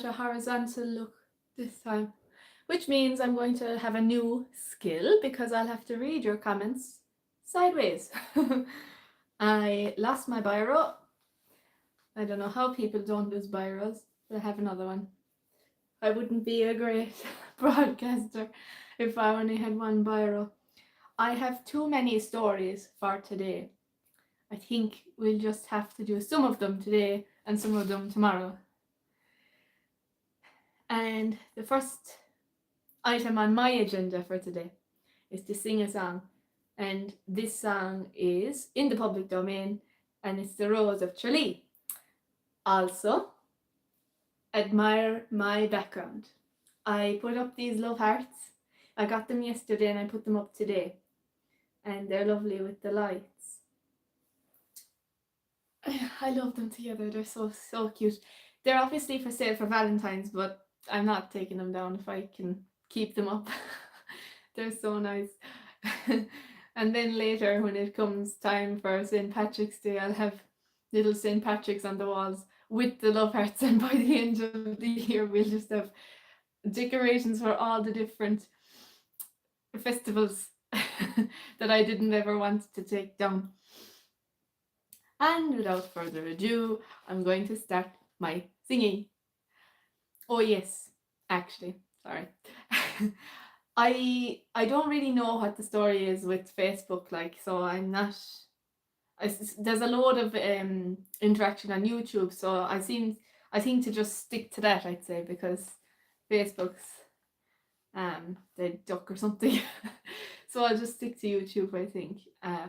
a horizontal look this time, which means I'm going to have a new skill because I'll have to read your comments sideways. I lost my biro. I don't know how people don't lose biros, but I have another one. I wouldn't be a great broadcaster if I only had one biro. I have too many stories for today. I think we'll just have to do some of them today and some of them tomorrow. And the first item on my agenda for today is to sing a song. And this song is in the public domain and it's The Rose of Tralee. Also, admire my background. I put up these love hearts. I got them yesterday and I put them up today. And they're lovely with the lights. I love them together. They're so cute. They're obviously for sale for Valentine's, but I'm not taking them down if I can keep them up. They're so nice. And then later, when it comes time for St. Patrick's Day, I'll have little St. Patrick's on the walls with the love hearts, and by the end of the year, we'll just have decorations for all the different festivals that I didn't ever want to take down. And without further ado, I'm going to start my singing. Oh yes, actually, sorry. I don't really know what the story is with Facebook, like, so I'm not. There's a load of interaction on YouTube, so I think to just stick to that, I'd say, because Facebook's they duck or something. So I'll just stick to YouTube, I think.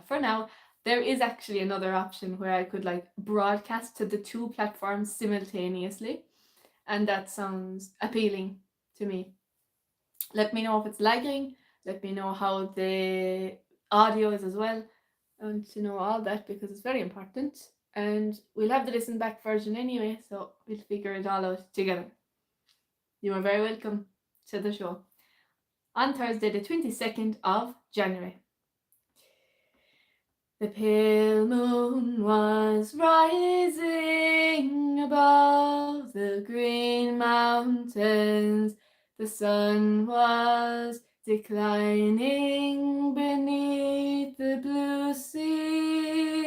For now, there is actually another option where I could like broadcast to the two platforms simultaneously, and that sounds appealing to me. Let me know if it's lagging. Let me know how the audio is as well. I want to know all that because it's very important. And we'll have the listen back version anyway, so we'll figure it all out together. You are very welcome to the show. On Thursday, the 22nd of January. The pale moon was rising above the green mountains. The sun was declining beneath the blue sea.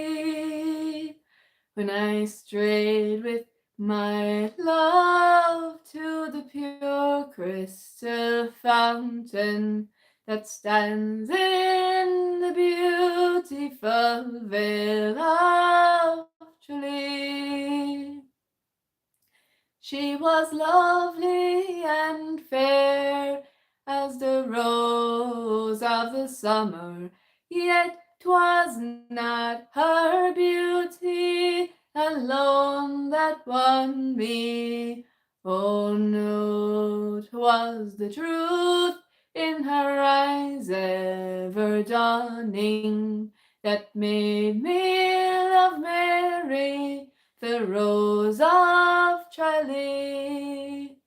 When I strayed with my love to the pure crystal fountain that stands in the beautiful vale of Tralee. She was lovely and fair as the rose of the summer, yet 'twas not her beauty alone that won me. Oh no, 'twas the truth in her eyes ever dawning that made me love Mary, the Rose of Tralee.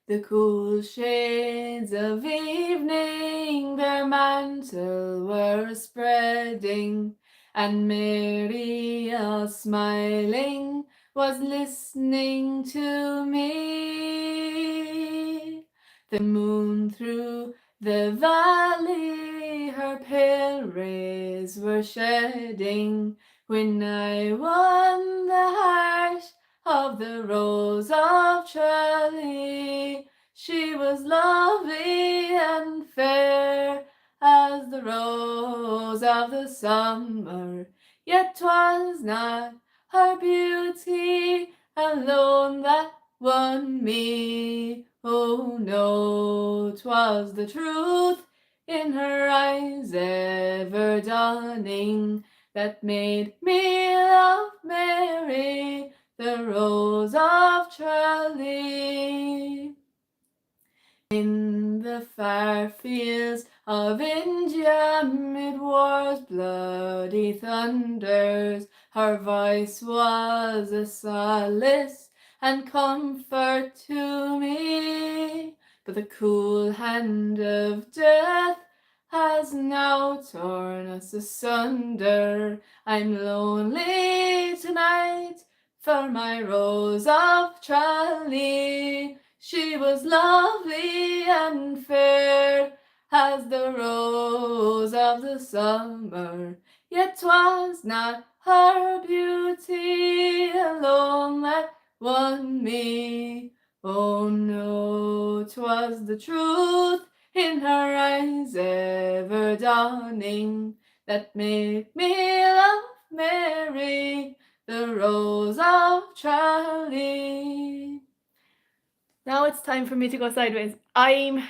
The cool shades of evening their mantle were spreading, and Mary, all smiling, was listening to me. The moon through the valley her pale rays were shedding, when I won the heart of the Rose of Tralee. She was lovely and fair as the rose of the summer, yet 'twas not her beauty alone that won me. Oh no, 'twas the truth in her eyes ever dawning that made me love Mary, the Rose of Tralee. In the far fields of India, mid war's bloody thunders, her voice was a solace and comfort to me. But the cool hand of death has now torn us asunder. I'm lonely tonight, for my Rose of Tralee. She was lovely and fair as the rose of the summer, yet 'twas not her beauty alone that won me. Oh no, 'twas the truth in her eyes ever dawning that made me love Mary, the Rose of Tralee. Now it's time for me to go sideways. I'm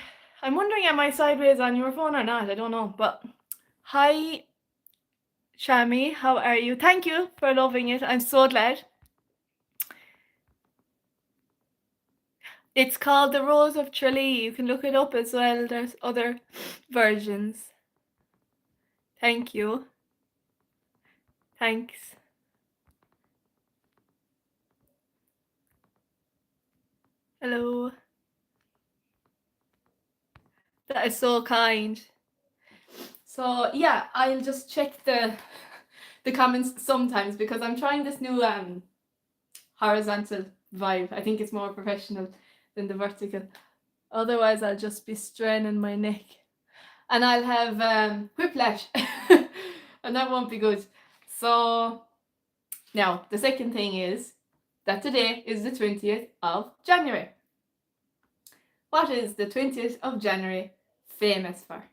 wondering, am I sideways on your phone or not? I don't know. But hi, Shami, how are you? Thank you for loving it. I'm so glad. It's called The Rose of Tralee. You can look it up as well. There's other versions. Thank you. Thanks. Hello. That is so kind. So yeah, I'll just check the comments sometimes because I'm trying this new horizontal vibe. I think it's more professional than the vertical. Otherwise, I'll just be straining my neck, and I'll have whiplash, and that won't be good. So now the second thing is that today is the 20th of January. What is the 20th of January famous for?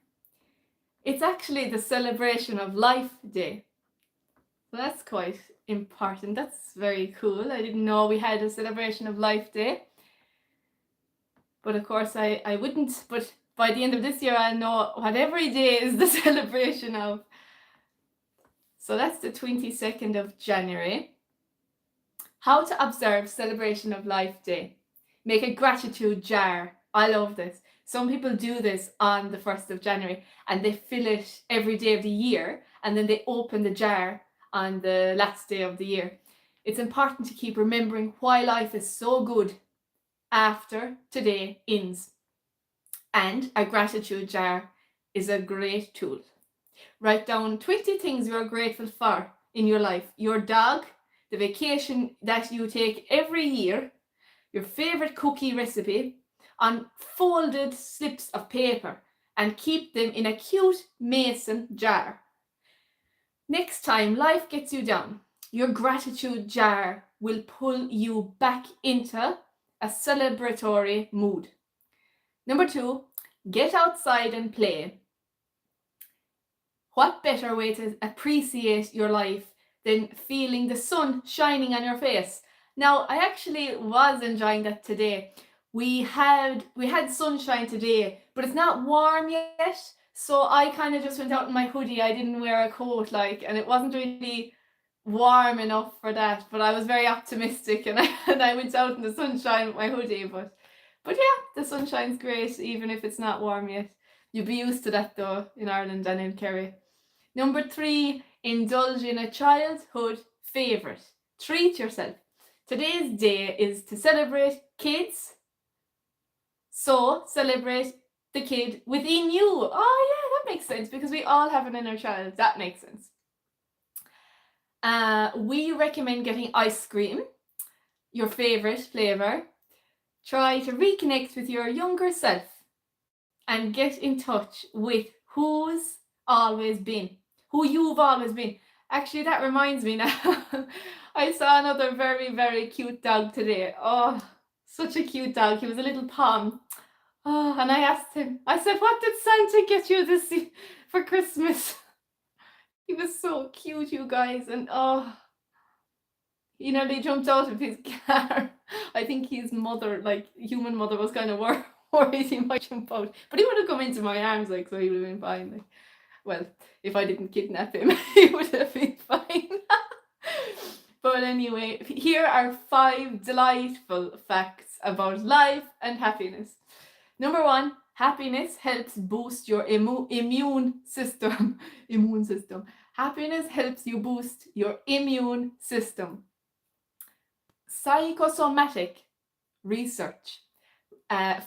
It's actually the celebration of Life Day. So that's quite important. That's very cool. I didn't know we had a celebration of Life Day. But of course I wouldn't. But by the end of this year, I'll know what every day is the celebration of. So that's the 22nd of January. How to observe celebration of Life Day. Make a gratitude jar. I love this. Some people do this on the 1st of January and they fill it every day of the year and then they open the jar on the last day of the year. It's important to keep remembering why life is so good after today ends. And a gratitude jar is a great tool. Write down 20 things you're grateful for in your life. Your dog, the vacation that you take every year, your favorite cookie recipe, on folded slips of paper, and keep them in a cute mason jar. Next time life gets you down, your gratitude jar will pull you back into a celebratory mood. Number 2, get outside and play. What better way to appreciate your life than feeling the sun shining on your face? Now, I actually was enjoying that today. We had sunshine today, but it's not warm yet. So I kind of just went out in my hoodie. I didn't wear a coat, and it wasn't really warm enough for that. But I was very optimistic, and I went out in the sunshine with my hoodie. But yeah, the sunshine's great, even if it's not warm yet. You'll be used to that though in Ireland and in Kerry. Number 3, indulge in a childhood favourite. Treat yourself. Today's day is to celebrate kids. So celebrate the kid within you. Oh yeah, that makes sense because we all have an inner child. That makes sense. We recommend getting ice cream, your favourite flavour. Try to reconnect with your younger self and get in touch with who you've always been. Actually, that reminds me now. I saw another very, very cute dog today. Oh, such a cute dog. He was a little pom. Oh, and I asked him, I said, what did Santa get you this for Christmas? He was so cute, you guys. And they jumped out of his car. I think his mother, human mother, was kind of worried he might jump out. But he would have come into my arms, so he would have been fine. Well, if I didn't kidnap him, he would have been fine. But anyway, here are 5 delightful facts about life and happiness. Number 1, happiness helps boost your immune system. Happiness helps you boost your immune system. Psychosomatic research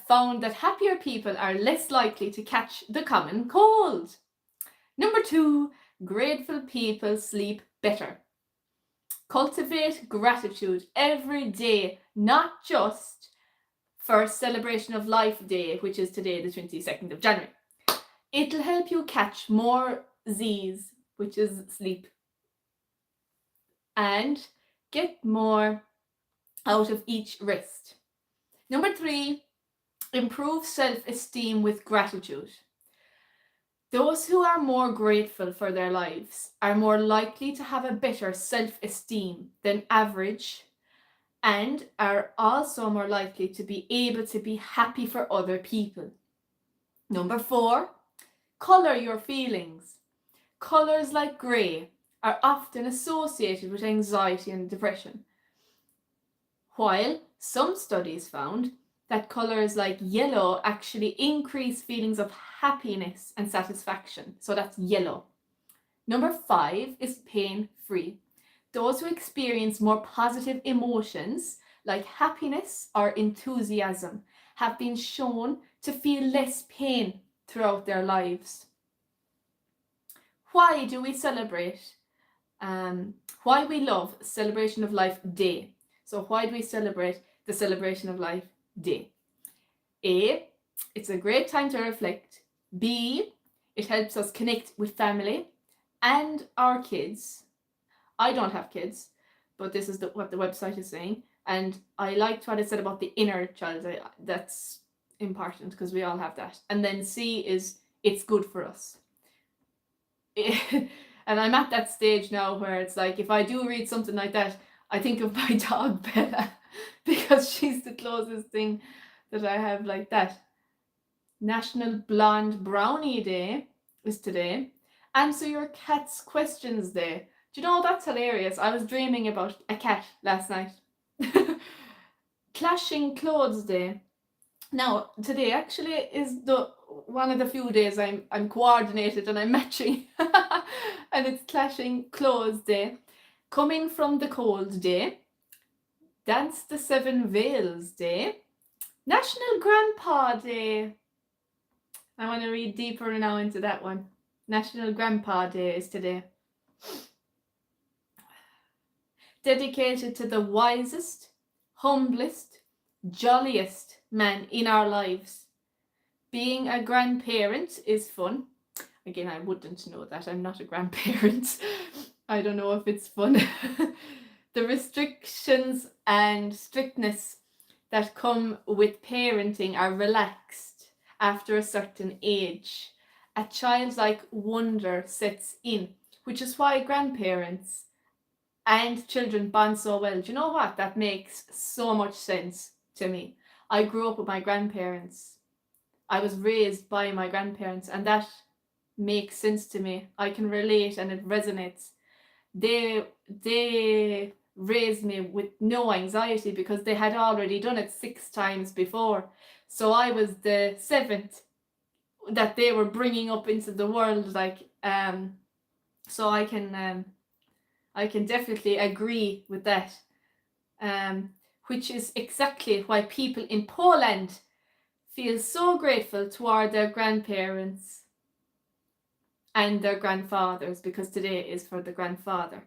found that happier people are less likely to catch the common cold. Number 2, grateful people sleep better. Cultivate gratitude every day, not just for Celebration of Life Day, which is today, the 22nd of January. It'll help you catch more Z's, which is sleep, and get more out of each rest. Number 3, improve self-esteem with gratitude. Those who are more grateful for their lives are more likely to have a better self-esteem than average, and are also more likely to be able to be happy for other people. Number 4, colour your feelings. Colours like grey are often associated with anxiety and depression, while some studies found that colours like yellow actually increase feelings of happiness and satisfaction. So that's yellow. Number 5 is pain-free. Those who experience more positive emotions like happiness or enthusiasm have been shown to feel less pain throughout their lives. Why do we celebrate? Why we love Celebration of Life Day? So why do we celebrate the Celebration of Life Day? A, it's a great time to reflect. B, it helps us connect with family and our kids. I don't have kids, but this is what the website is saying. And I liked what it said about the inner child. That's important because we all have that. And then C is it's good for us. And I'm at that stage now where it's like, if I do read something like that, I think of my dog Bella, because she's the closest thing that I have like that. National Blonde Brownie Day is today. Answer your cat's questions day. Do you know, that's hilarious? I was dreaming about a cat last night. Clashing Clothes Day. Now, today actually is the one of the few days I'm coordinated and I'm matching. And it's Clashing Clothes Day. Coming from the Cold Day. Dance the Seven Veils Day. National Grandpa Day. I want to read deeper now into that one. National Grandpa Day is today. Dedicated to the wisest, humblest, jolliest man in our lives. Being a grandparent is fun. Again, I wouldn't know that. I'm not a grandparent. I don't know if it's fun. The restrictions and strictness that come with parenting are relaxed after a certain age. A childlike wonder sets in, which is why grandparents and children bond so well. Do you know what? That makes so much sense to me. I grew up with my grandparents. I was raised by my grandparents, and that makes sense to me. I can relate and it resonates. They raised me with no anxiety because they had already done it 6 times before. So I was the 7th that they were bringing up into the world, so I can definitely agree with that, which is exactly why people in Poland feel so grateful toward their grandparents and their grandfathers, because today is for the grandfather.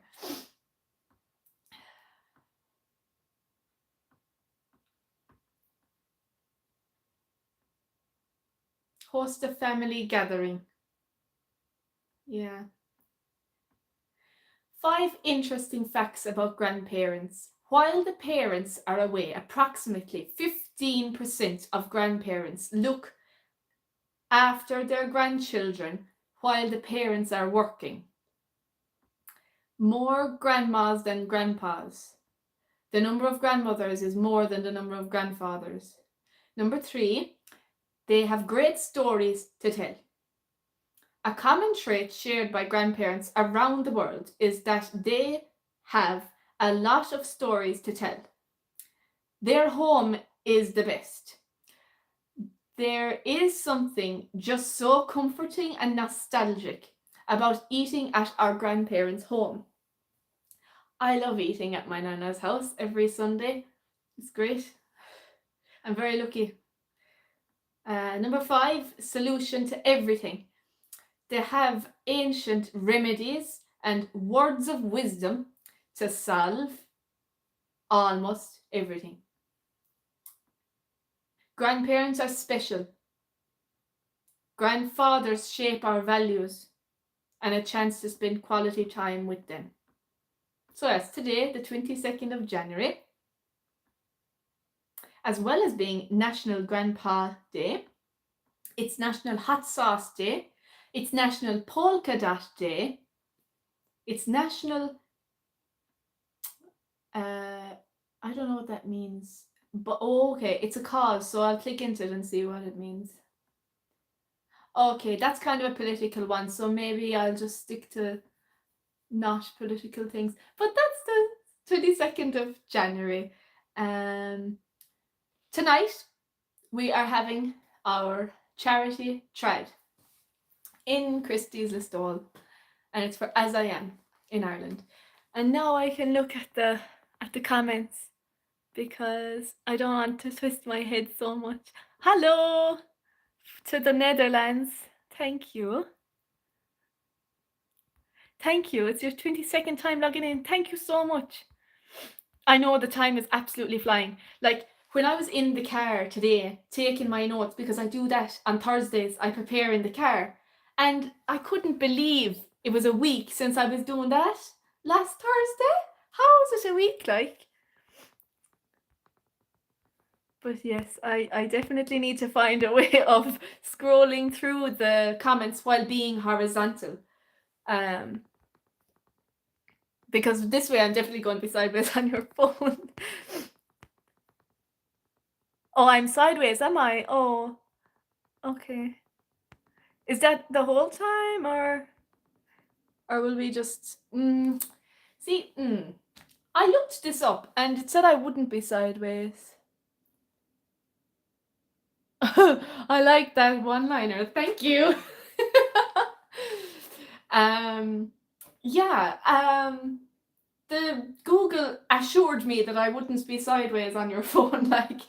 Host a family gathering. Yeah. 5 interesting facts about grandparents. While the parents are away, approximately 15% of grandparents look after their grandchildren while the parents are working. More grandmas than grandpas. The number of grandmothers is more than the number of grandfathers. Number 3, they have great stories to tell. A common trait shared by grandparents around the world is that they have a lot of stories to tell. Their home is the best. There is something just so comforting and nostalgic about eating at our grandparents' home. I love eating at my nana's house every Sunday. It's great. I'm very lucky. Number 5, solution to everything. They have ancient remedies and words of wisdom to solve almost everything. Grandparents are special. Grandfathers shape our values and a chance to spend quality time with them. So that's today, the 22nd of January. As well as being National Grandpa Day, it's National Hot Sauce Day, it's National Polka Dot Day, it's National, I don't know what that means, but okay, it's a cause, so I'll click into it and see what it means. Okay, that's kind of a political one, so maybe I'll just stick to not political things. But that's the 22nd of January. Tonight we are having our charity trade in Christie's Listowel, and it's for As I Am in Ireland. And now I can look at the comments because I don't want to twist my head so much. Hello to the Netherlands. Thank you. Thank you. It's your 22nd time logging in. Thank you so much. I know the time is absolutely flying. Like when I was in the car today taking my notes, because I do that on Thursdays, I prepare in the car, and I couldn't believe it was a week since I was doing that last Thursday. How is it a week like? But yes, I definitely need to find a way of scrolling through the comments while being horizontal. Because this way I'm definitely going to be sideways on your phone. Oh, I'm sideways, am I? Oh, okay. Is that the whole time, or will we just see? I looked this up and it said I wouldn't be sideways. I like that one-liner. Thank you. The Google assured me that I wouldn't be sideways on your phone, like,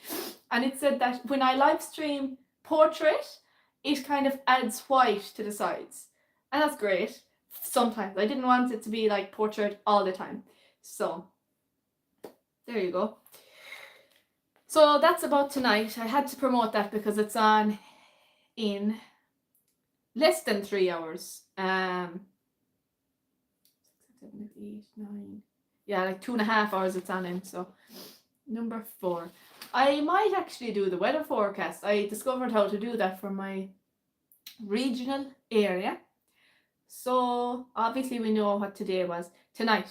and it said that when I live stream portrait, it kind of adds white to the sides, and that's great. Sometimes I didn't want it to be like portrait all the time, so there you go. So that's about tonight. I had to promote that because it's on in less than 3 hours. 6, 7, 8, 9. Yeah, like 2.5 hours it's on in. So number 4. I might actually do the weather forecast. I discovered how to do that for my regional area. So obviously we know what today was. Tonight,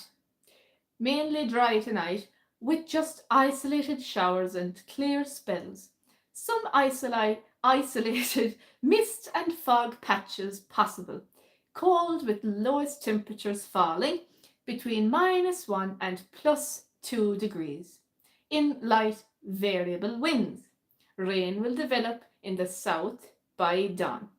mainly dry tonight with just isolated showers and clear spells. Some isolated mist and fog patches possible. Cold with lowest temperatures falling between -1 and +2 degrees. In light variable winds. Rain will develop in the south by dawn.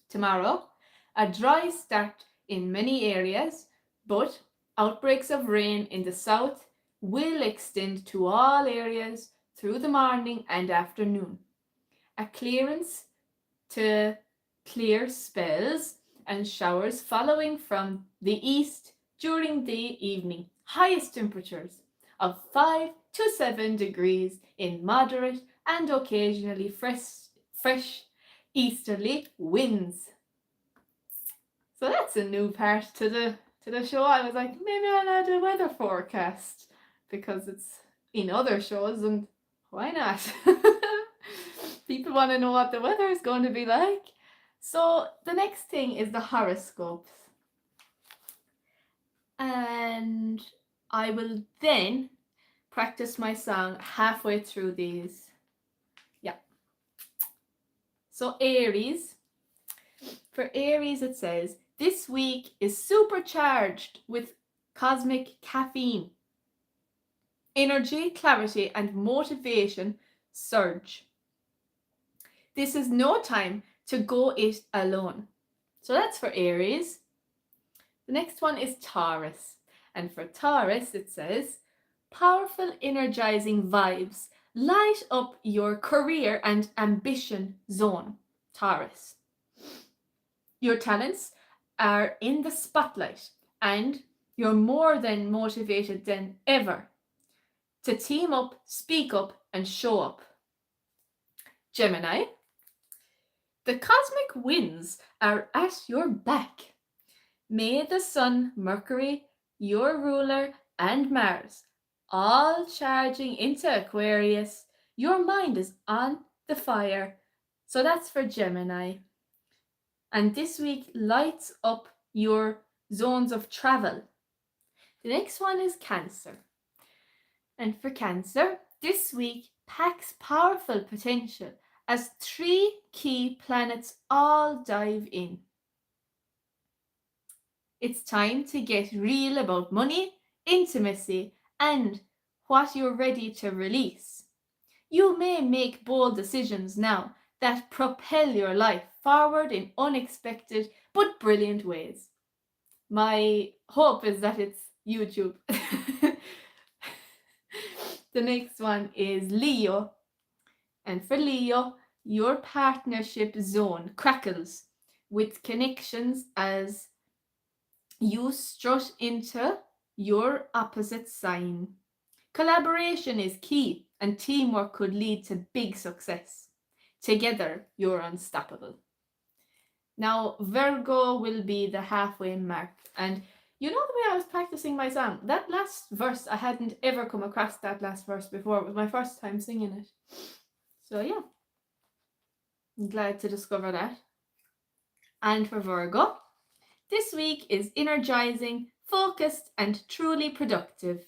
Tomorrow, a dry start in many areas, but outbreaks of rain in the south will extend to all areas through the morning and afternoon. A clearance to clear spells and showers following from the east during the evening. Highest temperatures of 5 to 7 degrees in moderate and occasionally fresh easterly winds. So that's a new part to the show. I was like, maybe I'll add a weather forecast because it's in other shows, and why not? People want to know what the weather is going to be like. So the next thing is the horoscopes. And I will then practice my song halfway through these. Yeah. So Aries. For Aries it says, this week is supercharged with cosmic caffeine. Energy, clarity, and motivation surge. This is no time to go it alone. So that's for Aries. The next one is Taurus. And for Taurus, it says, powerful, energizing vibes light up your career and ambition zone. Taurus. Your talents are in the spotlight and You're more than motivated than ever to team up, speak up, and show up. Gemini, the cosmic winds are at your back. May the Sun, Mercury, your ruler, and Mars all charging into Aquarius. Your mind is on the fire. So that's for Gemini. And this week lights up your zones of travel. The next one is Cancer. And for Cancer, this week packs powerful potential as 3 key planets all dive in. It's time to get real about money, intimacy, and what you're ready to release. You may make bold decisions now that propel your life forward in unexpected but brilliant ways. My hope is that it's YouTube. The next one is Leo. And for Leo, your partnership zone crackles with connections as you strut into your opposite sign. Collaboration is key, and teamwork could lead to big success. Together, you're unstoppable. Now, Virgo will be the halfway mark. And you know the way I was practicing my song? That last verse, I hadn't ever come across that last verse before. It was my first time singing it. So yeah, I'm glad to discover that. And for Virgo, this week is energizing, focused, and truly productive.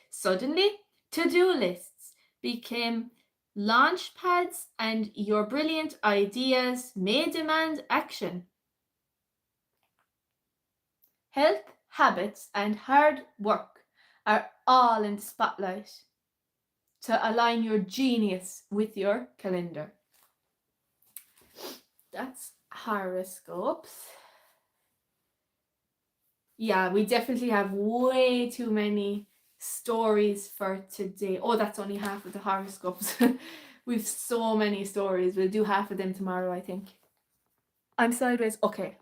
Suddenly, to-do lists became launch pads, and your brilliant ideas may demand action. Health, habits, and hard work are all in the spotlight to align your genius with your calendar. That's horoscopes. Yeah, we definitely have way too many stories for today. Oh, that's only half of the horoscopes. We've so many stories. We'll do half of them tomorrow, I think. I'm sideways. Okay.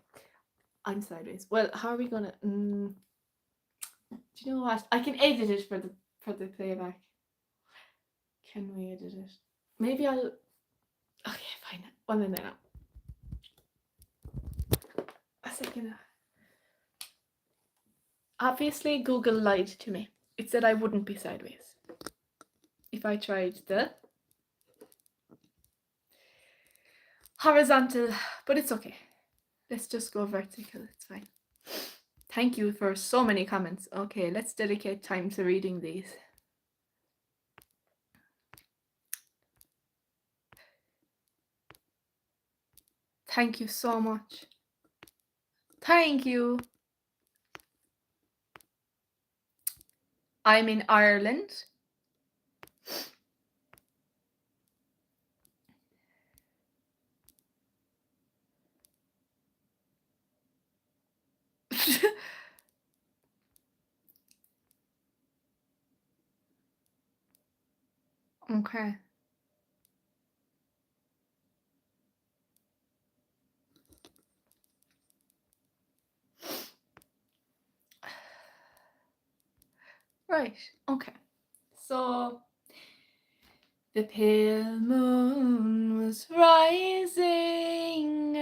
I'm sideways. Well, how are we gonna do you know what? I can edit it for the playback. Can we edit it? Maybe I'll okay, fine. 1 minute now. A second. Obviously, Google lied to me. It said I wouldn't be sideways if I tried the horizontal, but it's okay. Let's just go vertical. It's fine. Thank you for so many comments. Okay, let's dedicate time to reading these. Thank you so much. Thank you. I'm in Ireland. Okay. Right. Okay. So the pale moon was rising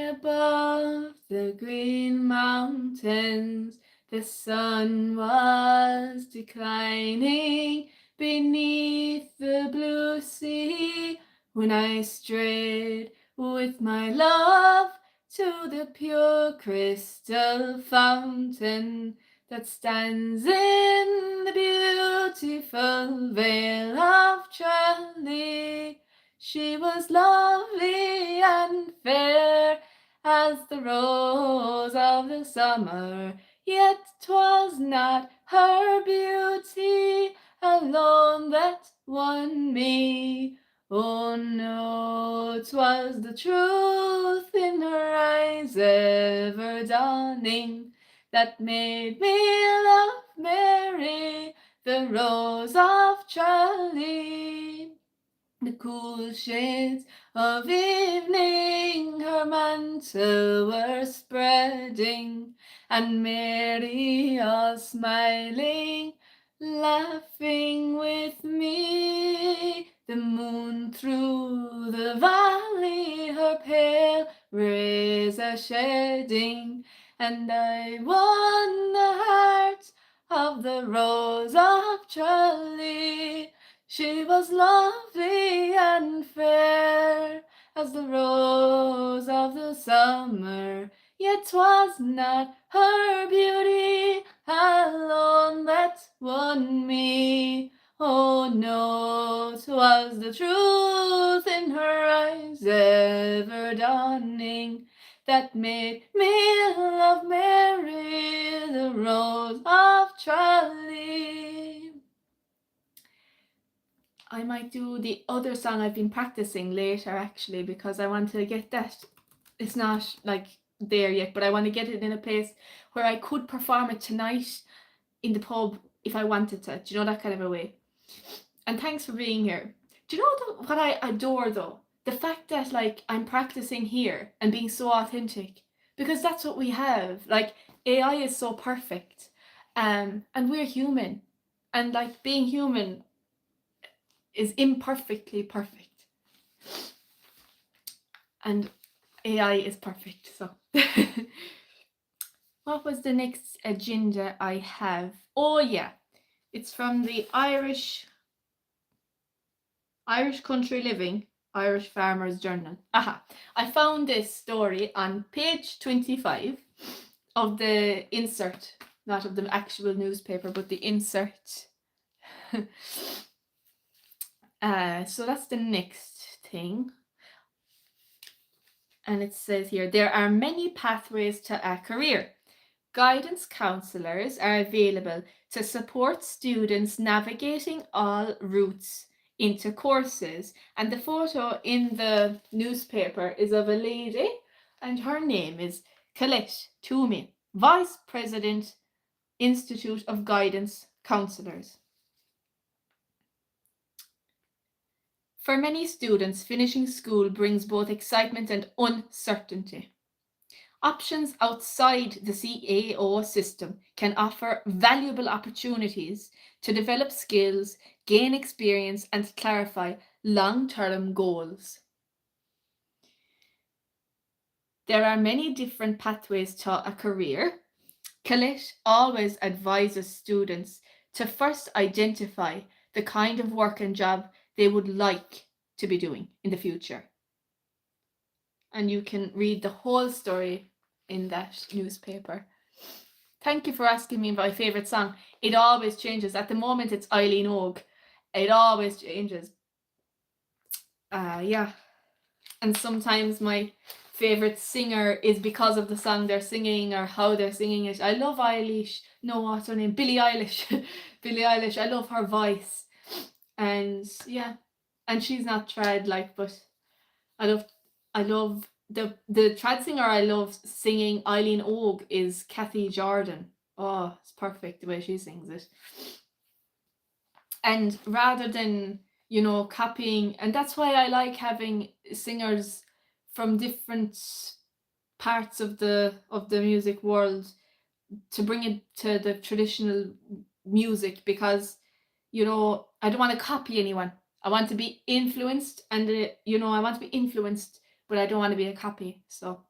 above the green mountains. The sun was declining beneath the blue sea when I strayed with my love to the pure crystal fountain that stands in the beautiful vale of Tralee. She was lovely and fair as the rose of the summer, yet 'twas not her beauty alone that won me. Oh no, 'twas the truth in her eyes ever dawning that made me love Mary, the rose of Tralee. The cool shades of evening her mantle were spreading, and Mary all smiling, laughing with me. The moon through the valley her pale rays are shedding, and I won the heart of the Rose of Tralee. She was lovely and fair as the rose of the summer, yet 'twas not her beauty alone that won me. Oh no, 'twas the truth in her eyes ever dawning that made me love Mary, the Rose of Tralee. I might do the other song I've been practicing later actually, because I want to get that. It's not like there yet, but I want to get it in a place where I could perform it tonight in the pub if I wanted to. Do you know, that kind of a way? And thanks for being here. Do you know what I adore though? The fact that like I'm practicing here and being so authentic, because that's what we have. Like AI is so perfect, and we're human, and like being human is imperfectly perfect, and AI is perfect. So what was the next agenda I have? Oh yeah, it's from the Irish Country Living, Irish Farmers Journal. Aha, I found this story on page 25 of the insert, not of the actual newspaper, but the insert. So that's the next thing. And it says here, there are many pathways to a career. Guidance counselors are available to support students navigating all routes into courses. And the photo in the newspaper is of a lady, and her name is Colette Toomey, Vice President, Institute of Guidance Counselors. For many students, finishing school brings both excitement and uncertainty. Options outside the CAO system can offer valuable opportunities to develop skills, gain experience, and clarify long-term goals. There are many different pathways to a career. Colette always advises students to first identify the kind of work and job they would like to be doing in the future. And you can read the whole story in that newspaper. Thank you for asking me my favourite song. It always changes. At the moment it's Eileen Og. It always changes. Yeah. And sometimes my favourite singer is because of the song they're singing or how they're singing it. I love Eilish. No, what's her name? Billie Eilish. Billie Eilish. I love her voice. And yeah. And she's not trad like, but I love the trad singer I love singing Eileen Og is Kathy Jordan. Oh, it's perfect the way she sings it. And rather than, you know, copying, and that's why I like having singers from different parts of the music world to bring it to the traditional music, because, you know, I don't want to copy anyone. I want to be influenced, and you know, I want to be influenced, but I don't want to be a copy. So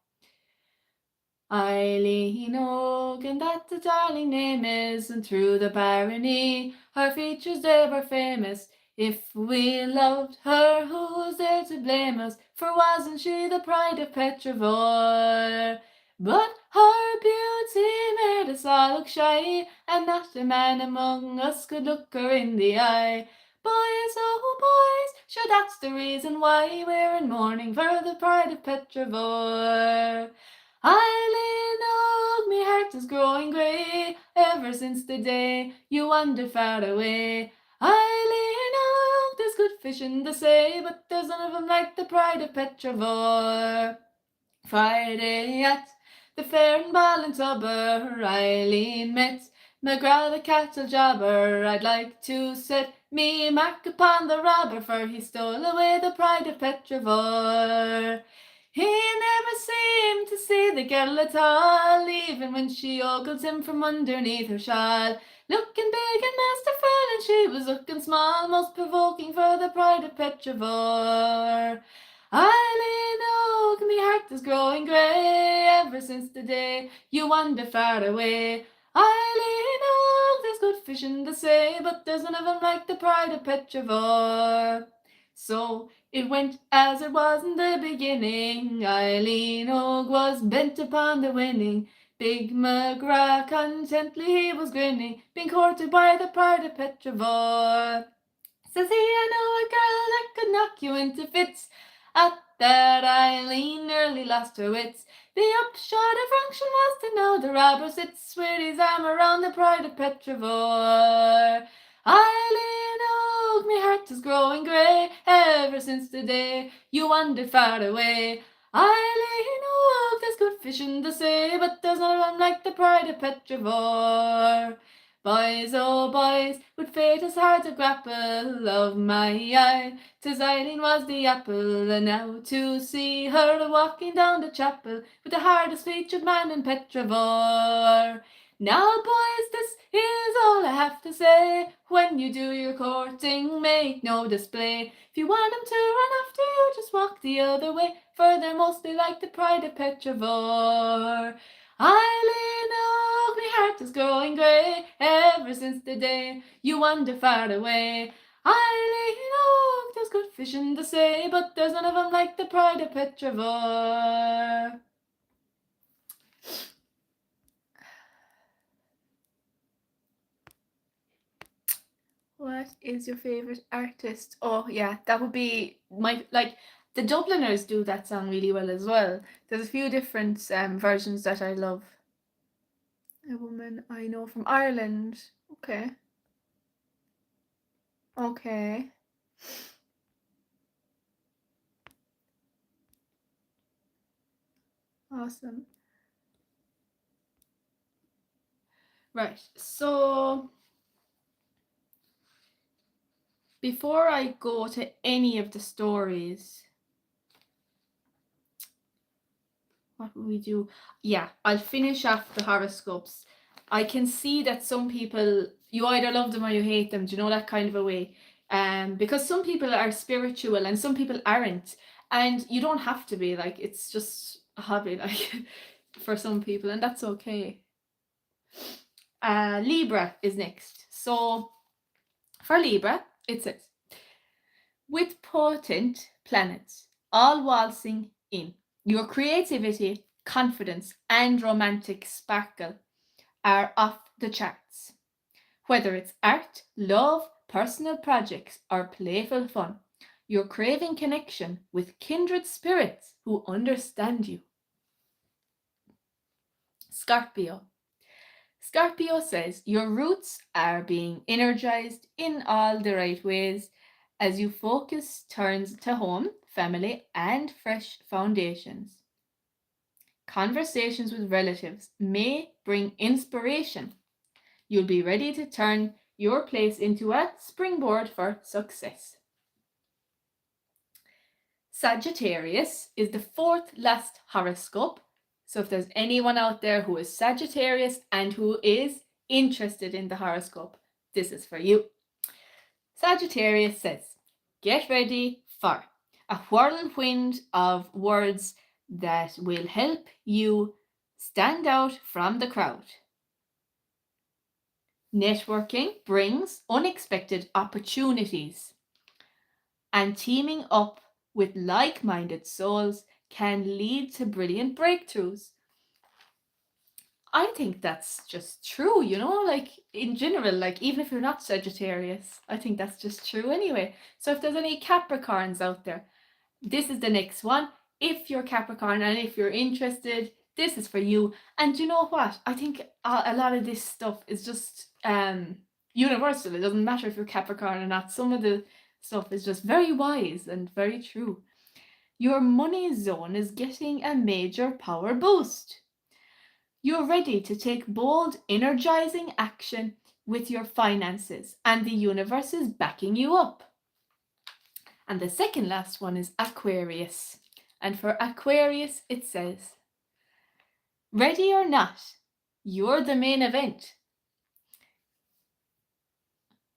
Eileen Og, and that the darling name is, and through the barony her features they were famous. If we loved her, who was there to blame us? For wasn't she the pride of Petrivore? But her beauty made us all look shy, and not a man among us could look her in the eye. Boys, oh boys, sure that's the reason why we're in mourning for the pride of Petrivore. Eileen Og, me heart is growing grey, ever since the day you wandered far away. Eileen Og, there's good fish in the sea, but there's none of them like the pride of Petrivore. Friday at the fair in Ballintubber, Eileen met McGrath the cattle jobber, I'd like to set me mark upon the robber, for he stole away the pride of Petrivore. He never seemed to see the girl at all, even when she ogles him from underneath her shawl. Looking big and masterful, and she was looking small, most provoking for the pride of Petrivore. Eileen Og, me heart is growing grey, ever since the day you wandered far away. Eileen Og, there's good fish in the sea, but there's none of them like the pride of Petrivore. So it went as it was in the beginning. Eileen Og was bent upon the winning. Big McGrath contently he was grinning, being courted by the pride of Petrivore. Says he, I know a girl that could knock you into fits. At that Eileen nearly lost her wits. The upshot of function was to know the robber sits with his arm around the pride of Petrivore. Eileen Og, me heart is growing grey, ever since the day you wandered far away. Eileen Og, there's good fish in the sea, but there's none of them like the pride of Petrivore. Boys, oh boys, with fate as hard to grapple, of my eye, 'tis Eileen was the apple, and now to see her walking down the chapel, with the hardest featured man in Petrivore. Now, boys, this is all I have to say. When you do your courting, make no display. If you want 'em to run after you, just walk the other way, for they're mostly like the pride of Petrivore. Eileen Og, my heart is growing grey, ever since the day you wandered far away. Eileen Og, there's good fish in the sea, but there's none of them like the pride of Petrivore. What is your favorite artist? Oh yeah, that would be the Dubliners do that song really well as well. There's a few different versions that I love. A woman I know from Ireland. Okay. Okay. Awesome. Right. So before I go to any of the stories, what will we do? Yeah, I'll finish off the horoscopes. I can see that some people, you either love them or you hate them. Do you know, that kind of a way? Because some people are spiritual and some people aren't. And you don't have to be, like, it's just a hobby, like, for some people, and that's okay. Libra is next. So for Libra, it says, with potent planets all waltzing in, your creativity, confidence, and romantic sparkle are off the charts. Whether it's art, love, personal projects, or playful fun, you're craving connection with kindred spirits who understand you. Scorpio. Scorpio says your roots are being energized in all the right ways as you focus turns to home, family, and fresh foundations. Conversations with relatives may bring inspiration. You'll be ready to turn your place into a springboard for success. Sagittarius is the fourth last horoscope. So if there's anyone out there who is Sagittarius and who is interested in the horoscope, this is for you. Sagittarius says, get ready for a whirlwind of words that will help you stand out from the crowd. Networking brings unexpected opportunities, and teaming up with like-minded souls can lead to brilliant breakthroughs. I think that's just true, you know, like in general, like even if you're not Sagittarius, I think that's just true anyway. So if there's any Capricorns out there, this is the next one. If you're Capricorn and if you're interested, this is for you. And you know what? I think a lot of this stuff is just universal. It doesn't matter if you're Capricorn or not. Some of the stuff is just very wise and very true. Your money zone is getting a major power boost. You're ready to take bold, energizing action with your finances, and the universe is backing you up. And the second last one is Aquarius. And for Aquarius, it says, ready or not, you're the main event.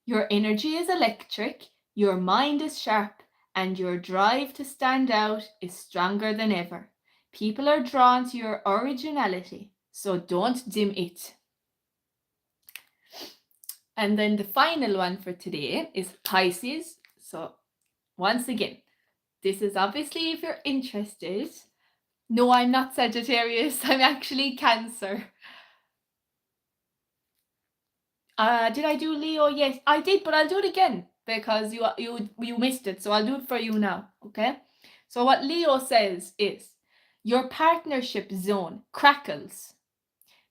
Your energy is electric, your mind is sharp, and your drive to stand out is stronger than ever. People are drawn to your originality, so don't dim it. And then the final one for today is Pisces. So once again, this is obviously if you're interested. No, I'm not Sagittarius, I'm actually Cancer. Did I do Leo? Yes, I did, but I'll do it again because you missed it. So I'll do it for you now, okay? So what Leo says is, your partnership zone crackles.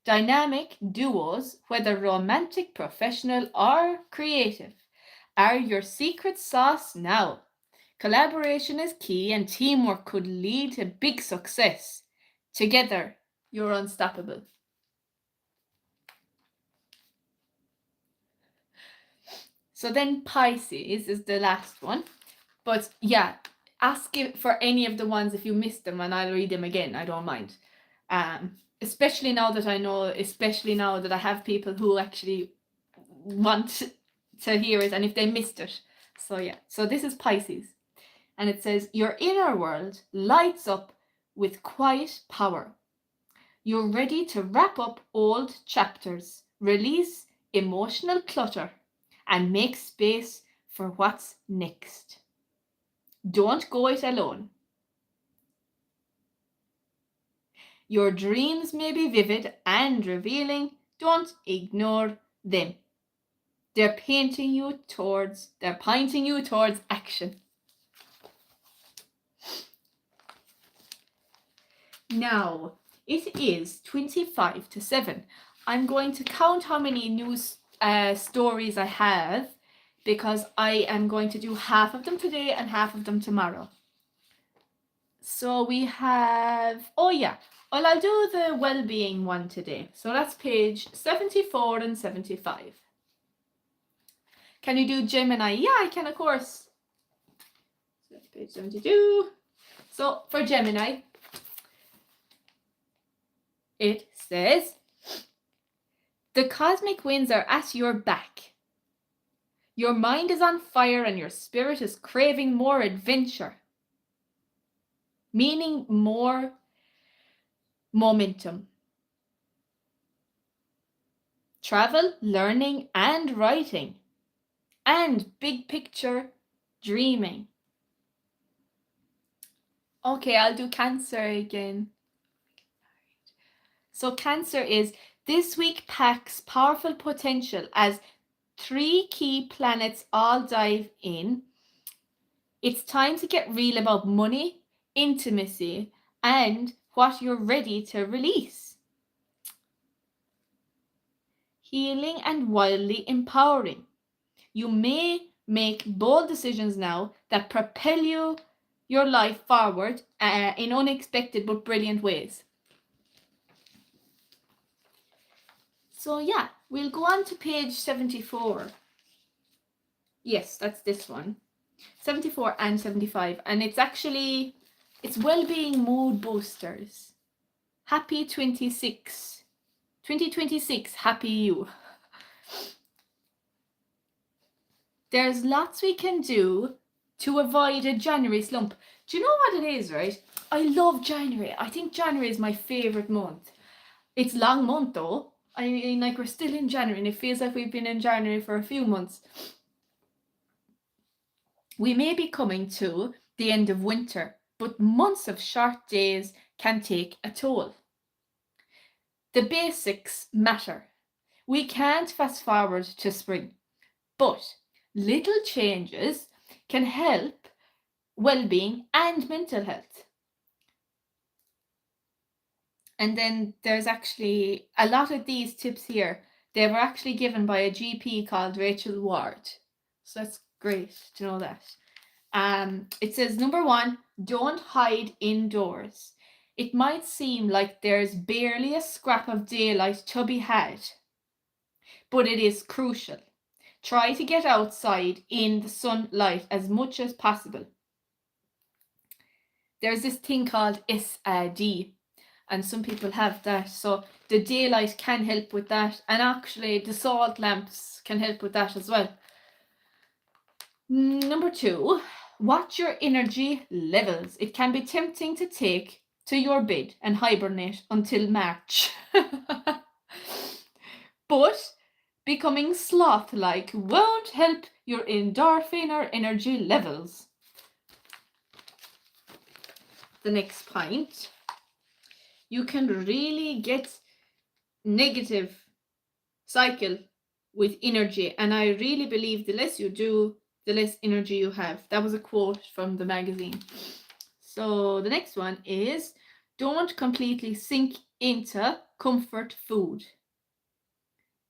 Dynamic duos, whether romantic, professional, or creative, are your secret sauce now. Collaboration is key and teamwork could lead to big success. Together, you're unstoppable. So then Pisces is the last one. But yeah, ask for any of the ones if you missed them and I'll read them again. I don't mind. Especially now that I have people who actually want to hear it and if they missed it. So yeah, so this is Pisces. And it says, your inner world lights up with quiet power. You're ready to wrap up old chapters, release emotional clutter, and make space for what's next. Don't go it alone. Your dreams may be vivid and revealing. Don't ignore them. They're pointing you towards action. Now, it is 25 to 7. I'm going to count how many news stories I have because I am going to do half of them today and half of them tomorrow. So we have, I'll do the well-being one today. So that's page 74 and 75. Can you do Gemini? Yeah, I can, of course. So that's page 72. So for Gemini, it says, the cosmic winds are at your back. Your mind is on fire and your spirit is craving more adventure, meaning more momentum. Travel, learning, and writing, and big picture dreaming. Okay, I'll do Cancer again. So Cancer is, this week packs powerful potential as 3 key planets all dive in. It's time to get real about money, intimacy, and what you're ready to release. Healing and wildly empowering. You may make bold decisions now that propel your life forward in unexpected but brilliant ways. So yeah, we'll go on to page 74. Yes, that's this one. 74 and 75. And it's well-being mood boosters. Happy 2026, happy you. There's lots we can do to avoid a January slump. Do you know what it is, right? I love January. I think January is my favorite month. It's a long month though. I mean, like, we're still in January and it feels like we've been in January for a few months. We may be coming to the end of winter, but months of short days can take a toll. The basics matter. We can't fast forward to spring, but little changes can help well-being and mental health. And then there's actually a lot of these tips here. They were actually given by a GP called Rachel Ward. So that's great to know that. It says, number 1, don't hide indoors. It might seem like there's barely a scrap of daylight to be had, but it is crucial. Try to get outside in the sunlight as much as possible. There's this thing called SAD, and some people have that. So the daylight can help with that, and actually the salt lamps can help with that as well. Number 2, watch your energy levels. It can be tempting to take to your bed and hibernate until March. But becoming sloth-like won't help your endorphin or energy levels. The next point, you can really get negative cycle with energy, and I really believe the less you do, the less energy you have. That was a quote from the magazine. So the next one is, don't completely sink into comfort food.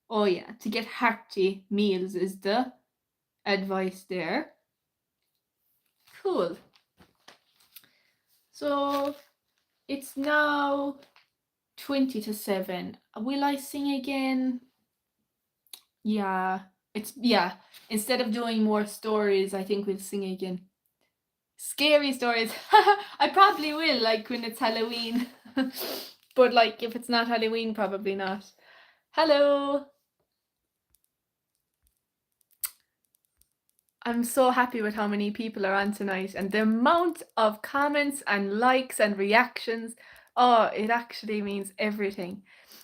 Oh yeah, to get hearty meals is the advice there. Cool. So it's now 20 to 7. Will I sing again? Yeah, instead of doing more stories, I think we'll sing again. Scary stories. I probably will, like when it's Halloween. But like if it's not Halloween, probably not. Hello. I'm so happy with how many people are on tonight, and the amount of comments and likes and reactions. Oh, it actually means everything.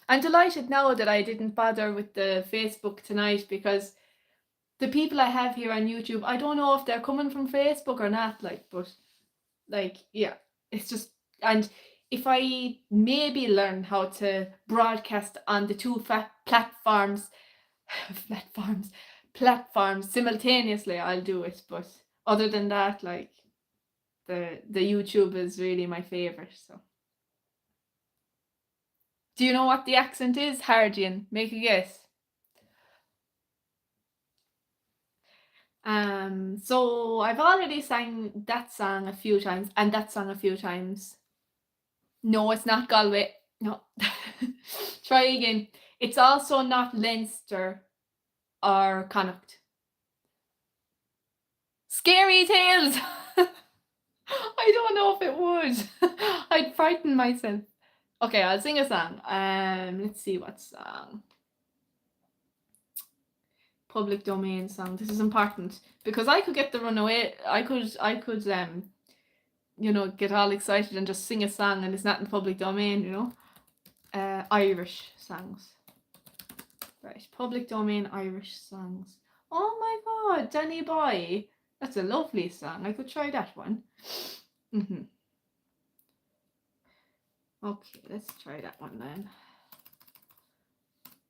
I'm delighted now that I didn't bother with the Facebook tonight, because the people I have here on YouTube, I don't know if they're coming from Facebook or not, but yeah, it's just, and if I maybe learn how to broadcast on the two platforms simultaneously, I'll do it. But other than that, like the YouTube is really my favorite. So do you know what the accent is, Hardian? Make a guess. So I've already sang that song a few times, and that song a few times. No, it's not Galway. No. Try again. It's also not Leinster or Connacht. Scary Tales! I don't know if it would. I'd frighten myself. Okay, I'll sing a song. Let's see what song. Public domain song. This is important, because I could get the runaway. I could get all excited and just sing a song and it's not in public domain, Irish songs. Right, public domain Irish songs. Oh my god, Danny Boy. That's a lovely song. I could try that one. Okay, let's try that one then.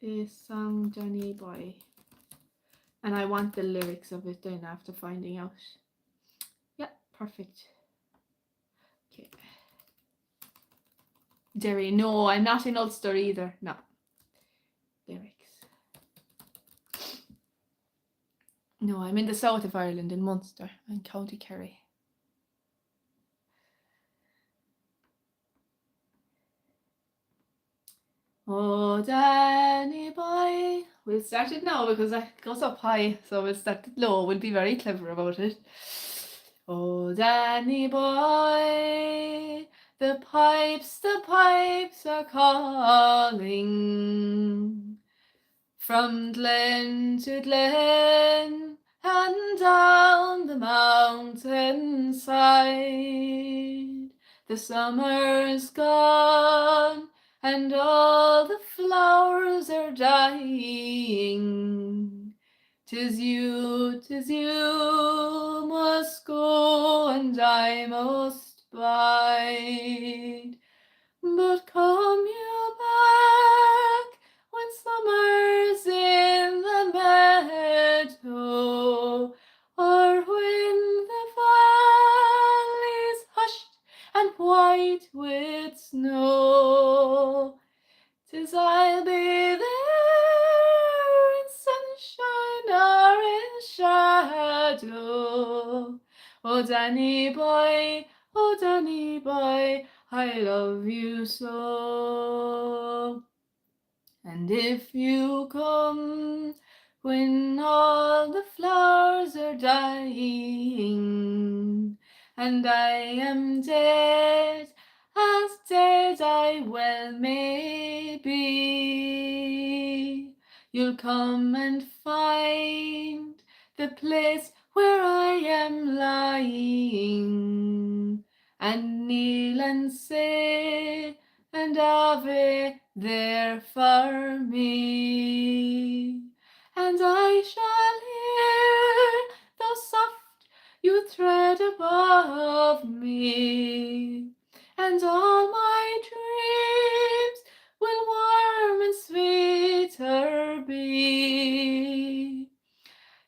A song, Danny Boy. And I want the lyrics of it then after finding out. Yeah, perfect. Okay. Derry. No, I'm not in Ulster either. No. Lyrics. No, I'm in the south of Ireland, in Munster, in County Kerry. Oh, Danny Boy. We'll start it now because that goes up high, so we'll start it low. We'll be very clever about it. Oh, Danny Boy, the pipes are calling from glen to glen and down the mountainside. The summer's gone and all the flowers are dying. 'Tis you must go and I must bide. But come you back when summer's in the meadow, or when the valley's hushed and white with snow. 'Tis I'll be there in sunshine or in shadow. Oh, Danny Boy, I love you so. And if you come when all the flowers are dying, and I am dead, as dead I well may be, you'll come and find the place where I am lying, and kneel and say and Ave there for me. And I shall hear the soft you tread above me, and all my dreams will warm and sweeter be.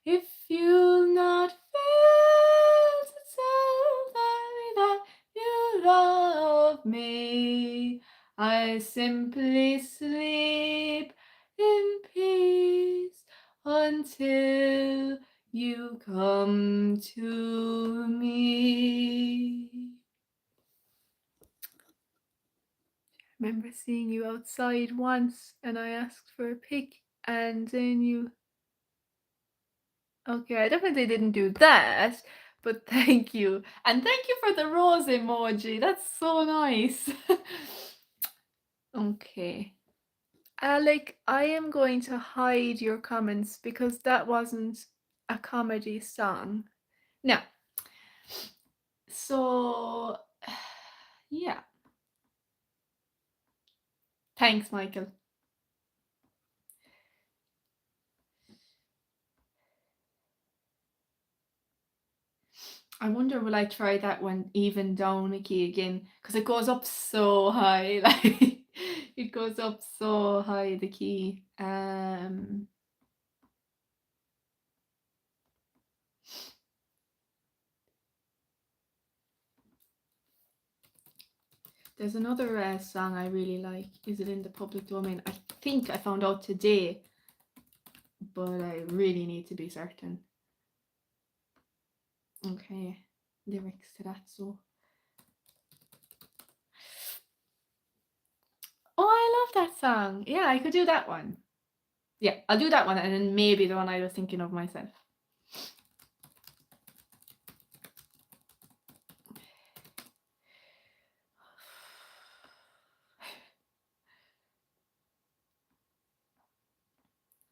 If you'll not fail to tell me that you love me, I simply sleep in peace until you come to me. Remember seeing you outside once and I asked for a pic and then you... Okay, I definitely didn't do that, but thank you. And thank you for the rose emoji. That's so nice. Okay. Alec, I am going to hide your comments because that wasn't a comedy song. Now, so yeah. Thanks, Michael. I wonder will I try that one even down a key again, because it goes up so high, like it goes up so high the key. There's another song I really like. Is it in the public domain? I think I found out today, but I really need to be certain. Okay, lyrics to that, so. Oh, I love that song. Yeah, I could do that one. Yeah, I'll do that one, and then maybe the one I was thinking of myself.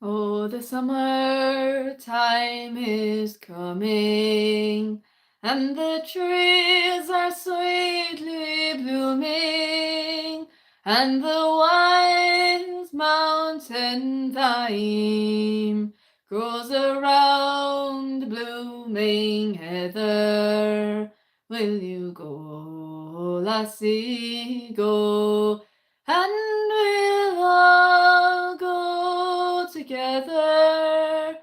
Oh, the summer time is coming, and the trees are sweetly blooming, and the wise mountain thyme grows around blooming heather. Will you go, lassie, go? And we'll all go together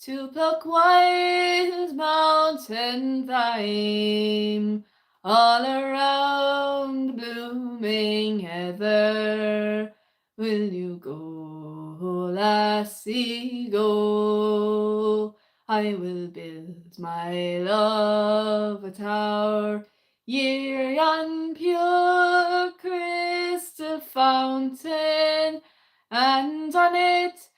to pluck wild mountain thyme all around blooming heather. Will you go, lassie, go? I will build my love a tower near yon pure crystal fountain, and on it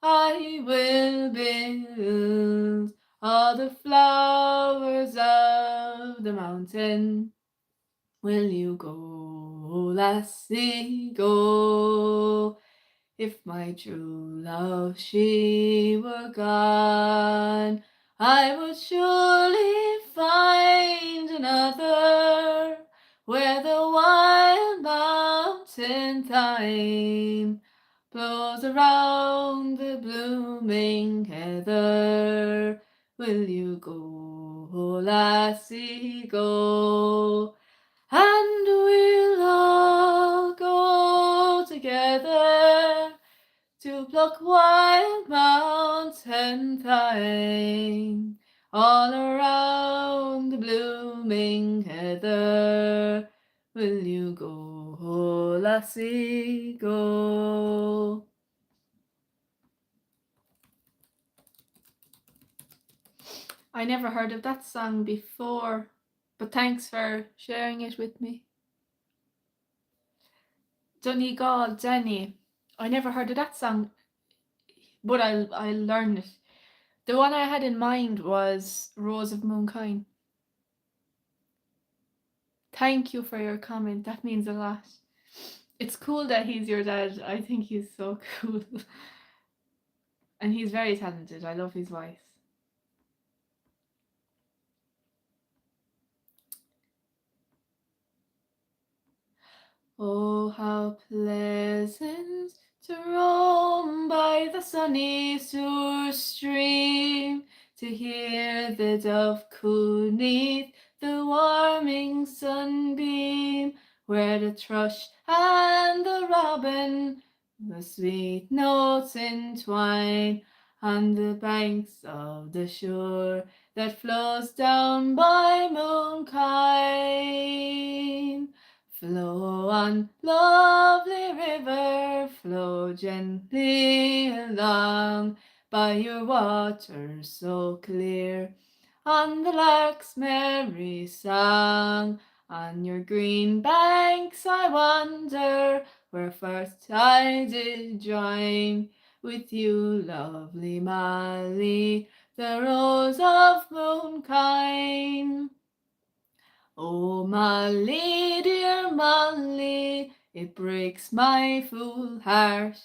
I will build all the flowers of the mountain. Will you go, lassie, go? If my true love she were gone, I would surely find another where the wild mountain thyme blows around the blooming heather. Will you go, lassie, go? And we'll all go together to pluck wild mountain thyme all around the blooming heather. Will you go, lassie, go? I never heard of that song before, but thanks for sharing it with me. Donegal, Jenny. I never heard of that song, but I'll learn it. The one I had in mind was Rose of Moonkind. Thank you for your comment. That means a lot. It's cool that he's your dad. I think he's so cool. And he's very talented. I love his voice. Oh, how pleasant to roam by the sunny Sur stream, to hear the dove coo 'neath the warming sunbeam, where the thrush and the robin the sweet notes entwine on the banks of the shore that flows down by Moonkind. Flow on, lovely river, flow gently along by your water so clear, on the lark's merry song. On your green banks I wander, where first I did join with you, lovely Molly, the rose of Moonkind. Oh, Molly, dear Molly, it breaks my full heart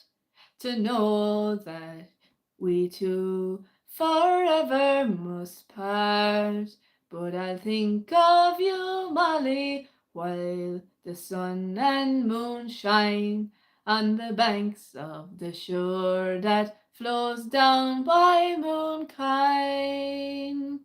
to know that we two forever must part. But I'll think of you, Molly, while the sun and moon shine on the banks of the shore that flows down by Moonkind.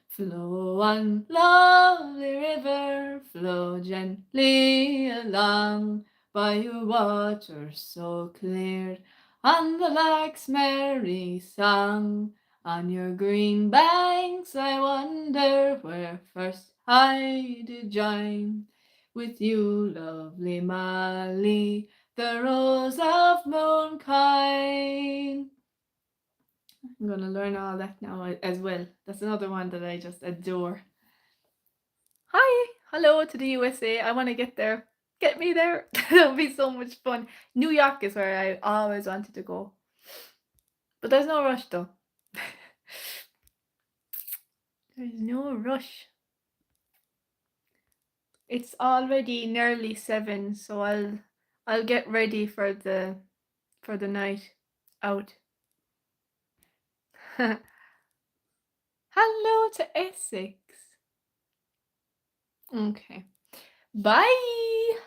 Flow on, lovely river, flow gently along by your water so clear, on the lark's merry song. On your green banks I wonder where first I did join with you, lovely Molly, the rose of Moonkind. I'm gonna learn all that now as well. That's another one that I just adore. Hi, hello to the USA. I want to get there. Get me there. That'll be so much fun. New York is where I always wanted to go. But there's no rush though. There's no rush. It's already nearly 7, so I'll get ready for the night out. Hello to Essex. Okay. Bye.